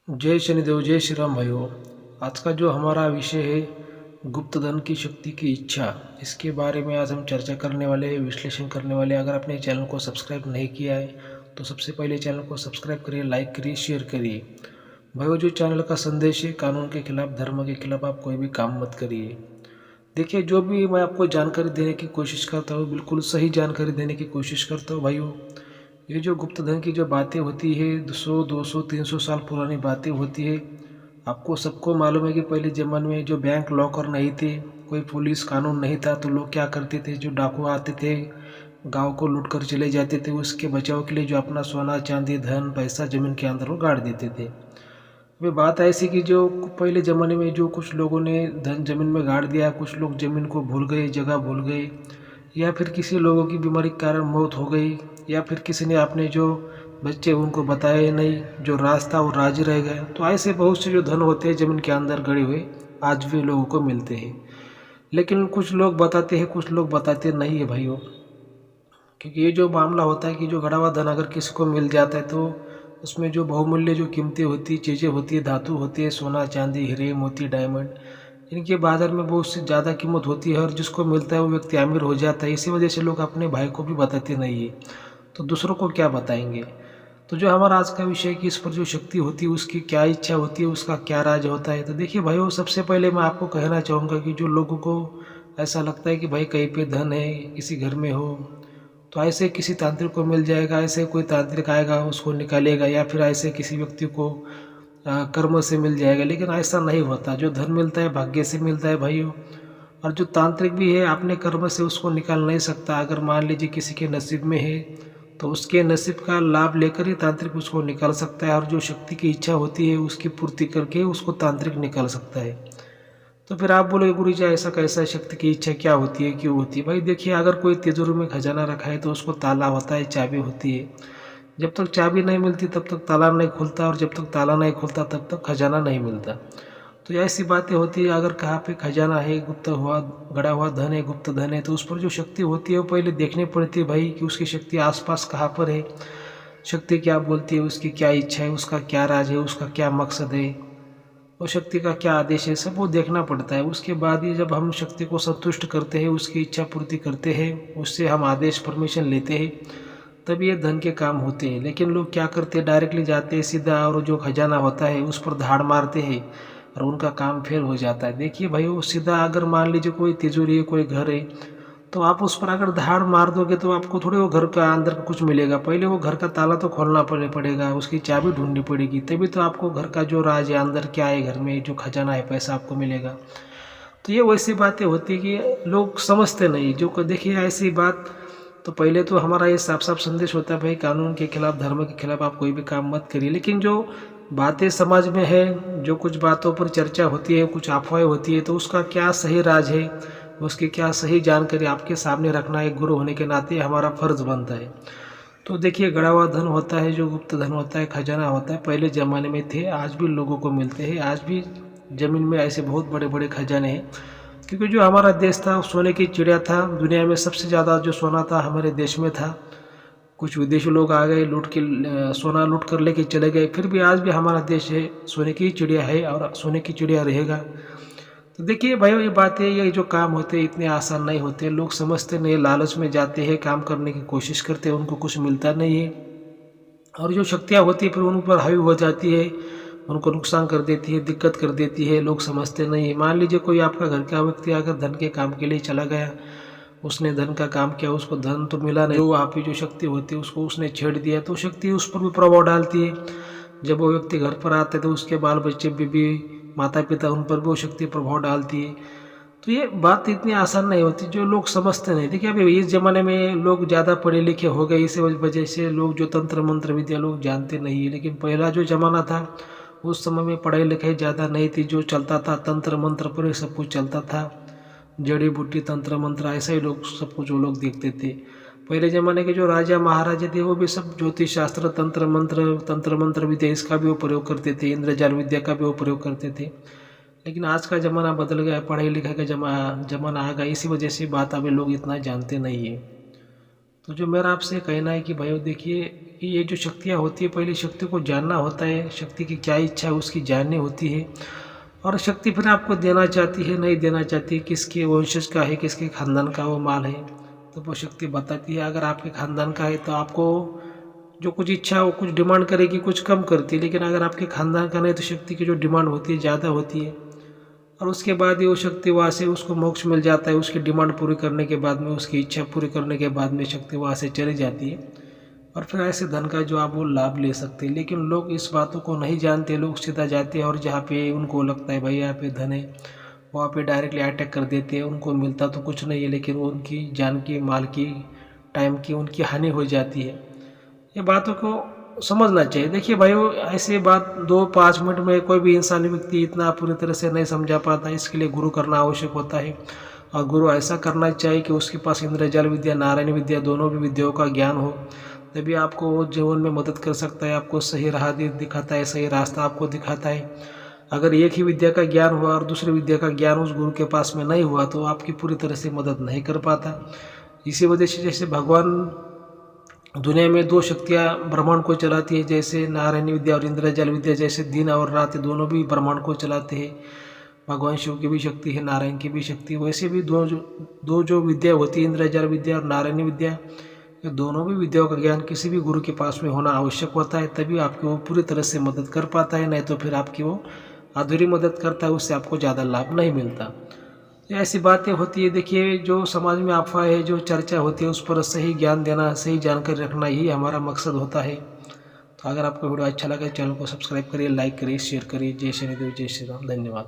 जय शनिदेव, जय श्री राम भाइयों। आज का जो हमारा विषय है गुप्त धन की शक्ति की इच्छा, इसके बारे में आज हम चर्चा करने वाले हैं, विश्लेषण करने वाले हैं। अगर आपने चैनल को सब्सक्राइब नहीं किया है तो सबसे पहले चैनल को सब्सक्राइब करिए, लाइक करिए, शेयर करिए। भाइयों, जो चैनल का संदेश है, कानून के खिलाफ, धर्म के खिलाफ आप कोई भी काम मत करिए। देखिए, जो भी मैं आपको जानकारी देने की कोशिश करता हूँ, बिल्कुल सही जानकारी देने की कोशिश करता हूँ भाइयों। ये जो गुप्त धन की जो बातें होती है, 100, 200, 300 साल पुरानी बातें होती है। आपको सबको मालूम है कि पहले ज़माने में जो बैंक लॉकर नहीं थे, कोई पुलिस कानून नहीं था, तो लोग क्या करते थे, जो डाकू आते थे गांव को लूट कर चले जाते थे, उसके बचाव के लिए जो अपना सोना चांदी धन पैसा ज़मीन के अंदर वो गाड़ देते थे। वे बात ऐसी कि जो पहले ज़माने में जो कुछ लोगों ने धन ज़मीन में गाड़ दिया, कुछ लोग ज़मीन को भूल गए, जगह भूल गए, या फिर किसी लोगों की बीमारी के कारण मौत हो गई, या फिर किसी ने अपने जो बच्चे उनको बताया ही नहीं, जो राज था वो राज रह गया। तो ऐसे बहुत से जो धन होते हैं ज़मीन के अंदर गड़े हुए, आज भी लोगों को मिलते हैं। लेकिन कुछ लोग बताते हैं, कुछ लोग बताते नहीं है भाइयों। क्योंकि ये जो मामला होता है कि जो गड़ा हुआ धन अगर किसी को मिल जाता है तो उसमें जो बहुमूल्य जो कीमतें होती चीज़ें होती है, धातु होती है, सोना चांदी हीरे मोती डायमंड, इनके बाजार में बहुत सी ज़्यादा कीमत होती है और जिसको मिलता है वो व्यक्ति अमीर हो जाता है। इसी वजह से लोग अपने भाई को भी बताते नहीं है, तो दूसरों को क्या बताएंगे। तो जो हमारा आज का विषय है कि इस पर जो शक्ति होती है उसकी क्या इच्छा होती है, उसका क्या राज होता है। तो देखिए भाइयों, सबसे पहले मैं आपको कहना चाहूँगा कि जो लोगों को ऐसा लगता है कि भाई कहीं पे धन है, किसी घर में हो, तो ऐसे किसी तांत्रिक को मिल जाएगा, ऐसे कोई तांत्रिक आएगा उसको निकालेगा, या फिर ऐसे किसी व्यक्ति को कर्म से मिल जाएगा। लेकिन ऐसा नहीं होता। जो धन मिलता है भाग्य से मिलता है भाइयों। और जो तांत्रिक भी है अपने कर्म से उसको निकाल नहीं सकता। अगर मान लीजिए किसी के नसीब में है तो उसके नसीब का लाभ लेकर ही तांत्रिक उसको निकाल सकता है, और जो शक्ति की इच्छा होती है उसकी पूर्ति करके उसको तांत्रिक निकाल सकता है। तो फिर आप बोलोगे गुरु जी ऐसा कैसा, शक्ति की इच्छा क्या होती है, क्यों होती है। भाई देखिए, अगर कोई तिजोरी में खजाना रखा है तो उसको ताला होता है, चाबी होती है। जब तक चाबी नहीं मिलती तब तक ताला नहीं खुलता, और जब तक ताला नहीं खुलता तब तक खजाना नहीं मिलता। तो ऐसी बातें होती है। अगर कहाँ पे खजाना है, गुप्त हुआ गड़ा हुआ धन है, गुप्त धन है, तो उस पर जो शक्ति होती है वो पहले देखनी पड़ती है भाई कि उसकी शक्ति आसपास कहाँ पर है, शक्ति क्या बोलती है, उसकी क्या इच्छा है, उसका क्या राज है, उसका क्या मकसद है, वो शक्ति का क्या आदेश है, सब वो देखना पड़ता है। उसके बाद ही जब हम शक्ति को संतुष्ट करते हैं, उसकी इच्छा पूर्ति करते हैं, उससे हम आदेश परमिशन लेते हैं, तब ये धन के काम होते हैं। लेकिन लोग क्या करते हैं, डायरेक्टली जाते हैं सीधा, और जो खजाना होता है उस पर धाड़ मारते हैं और उनका काम फेल हो जाता है। देखिए भाई, वो सीधा अगर मान लीजिए कोई तिजोरी है, कोई घर है, तो आप उस पर अगर धाड़ मार दोगे तो आपको थोड़ी वो घर का अंदर कुछ मिलेगा। पहले वो घर का ताला तो खोलना पड़ेगा, उसकी चाबी ढूंढनी पड़ेगी, तभी तो आपको घर का जो राज है, अंदर क्या है, घर में जो खजाना है, पैसा आपको मिलेगा। तो ये वैसी बातें होती है कि लोग समझते नहीं। जो देखिए ऐसी बात, तो पहले तो हमारा ये साफ साफ संदेश होता है भाई, कानून के खिलाफ, धर्म के खिलाफ आप कोई भी काम मत करिए। लेकिन जो बातें समाज में है, जो कुछ बातों पर चर्चा होती है, कुछ अफवाहें होती है, तो उसका क्या सही राज है, उसकी क्या सही जानकारी आपके सामने रखना एक गुरु होने के नाते हमारा फर्ज बनता है। तो देखिए, गड़ा हुआ धन होता है, जो गुप्त धन होता है, खजाना होता है, पहले ज़माने में थे, आज भी लोगों को मिलते हैं। आज भी ज़मीन में ऐसे बहुत बड़े बड़े खजाने हैं। क्योंकि जो हमारा देश था सोने की चिड़िया था, दुनिया में सबसे ज़्यादा जो सोना था हमारे देश में था। कुछ विदेशी लोग आ गए, लूट के सोना लूट कर लेके चले गए, फिर भी आज भी हमारा देश है सोने की चिड़िया है और सोने की चिड़िया रहेगा। तो देखिए भाई, ये बातें, ये जो काम होते हैं इतने आसान नहीं होते। लोग समझते नहीं, लालच में जाते हैं, काम करने की कोशिश करते हैं, उनको कुछ मिलता नहीं है, और जो शक्तियाँ होती है फिर उन पर हावी हो जाती है, उनको नुकसान कर देती है, दिक्कत कर देती है। लोग समझते नहीं है। मान लीजिए कोई आपका घर का व्यक्ति अगर धन के काम के लिए चला गया, उसने धन का काम किया, उसको धन तो मिला नहीं, जो वहाँ पे जो शक्ति होती है उसको उसने छेड़ दिया, तो शक्ति उस पर भी प्रभाव डालती है। जब वो व्यक्ति घर पर आते तो उसके बाल बच्चे, बीबी, माता पिता, उन पर भी वो शक्ति प्रभाव डालती है। तो ये बात इतनी आसान नहीं होती, जो लोग समझते नहीं। देखिए अभी इस ज़माने में लोग ज़्यादा पढ़े लिखे हो गए, इसी वजह से लोग जो तंत्र मंत्र विद्या लोग जानते नहीं है। लेकिन पहला जो ज़माना था उस समय में पढ़ाई लिखाई ज़्यादा नहीं थी, जो चलता था तंत्र मंत्र पर ही सब कुछ चलता था, जड़ी बूटी तंत्र मंत्र ऐसा ही लोग सब कुछ वो लोग देखते थे। पहले ज़माने के जो राजा महाराजा थे वो भी सब ज्योतिष शास्त्र, तंत्र मंत्र विद्या इसका भी वो प्रयोग करते थे, इंद्रजाल विद्या का भी वो प्रयोग करते थे। लेकिन आज का ज़माना बदल गया, पढ़ाई लिखाई का जमाना आ गया, इसी वजह से बात अभी लोग इतना जानते नहीं है। तो जो मेरा आपसे कहना है कि भाइयों देखिए कि ये जो शक्तियाँ होती है, पहले शक्ति को जानना होता है, शक्ति की क्या इच्छा है उसकी जाननी होती है। और शक्ति फिर आपको देना चाहती है नहीं देना चाहती, किसके वंशज का है, किसके खानदान का वो माल है, तो वो शक्ति बताती है। अगर आपके खानदान का है तो आपको जो कुछ इच्छा वो कुछ डिमांड करेगी, कुछ कम करती है। लेकिन अगर आपके खानदान का नहीं तो शक्ति की जो डिमांड होती है ज़्यादा होती है। और उसके बाद ही वो शक्ति वहाँ से उसको मोक्ष मिल जाता है। उसकी डिमांड पूरी करने के बाद में, उसकी इच्छा पूरी करने के बाद में शक्ति वहाँ से चली जाती है। और फिर ऐसे धन का जो आप वो लाभ ले सकते हैं। लेकिन लोग इस बातों को नहीं जानते, लोग सीधा जाते हैं और जहाँ पे उनको लगता है भाई यहाँ पे धन है वहाँ पे डायरेक्टली अटैक कर देते हैं। उनको मिलता तो कुछ नहीं है, लेकिन वो उनकी जान की, माल की, टाइम की उनकी हानि हो जाती है। ये बातों को समझना चाहिए। देखिए भाइयों, ऐसे बात 2-5 मिनट में कोई भी इंसानी व्यक्ति इतना पूरी तरह से नहीं समझा पाता। इसके लिए गुरु करना आवश्यक होता है। और गुरु ऐसा करना चाहिए कि उसके पास इंद्रजाल विद्या, नारायण विद्या, दोनों भी विद्याओं का ज्ञान हो। तभी आपको वो जीवन में मदद कर सकता है, आपको सही राह दिखाता है, सही रास्ता आपको दिखाता है। अगर एक ही विद्या का ज्ञान हुआ और दूसरी विद्या का ज्ञान उस गुरु के पास में नहीं हुआ तो आपकी पूरी तरह से मदद नहीं कर पाता। इसी वजह से जैसे भगवान दुनिया में 2 शक्तियाँ ब्रह्मांड को चलाती है, जैसे नारायणी विद्या और इंद्रजाल विद्या, जैसे दिन और रात दोनों भी ब्रह्मांड को चलाते हैं। भगवान शिव की भी शक्ति है, नारायण की भी शक्ति है। वैसे भी दो जो विद्या होती है, इंद्रजाल विद्या और नारायणी विद्या, ये दोनों भी विद्याओं का ज्ञान किसी भी गुरु के पास में होना आवश्यक होता है। तभी आपकी वो पूरी तरह से मदद कर पाता है, नहीं तो फिर आपकी वो अधूरी मदद करता है, उससे आपको ज़्यादा लाभ नहीं मिलता। ये ऐसी बातें होती है। देखिए जो समाज में अफवाह है, जो चर्चा होती है, उस पर सही ज्ञान देना, सही जानकारी रखना ही हमारा मकसद होता है। तो अगर आपको वीडियो अच्छा लगे चैनल को सब्सक्राइब करिए, लाइक करिए, शेयर करिए। जय शनिदेव, जय श्री राम, धन्यवाद।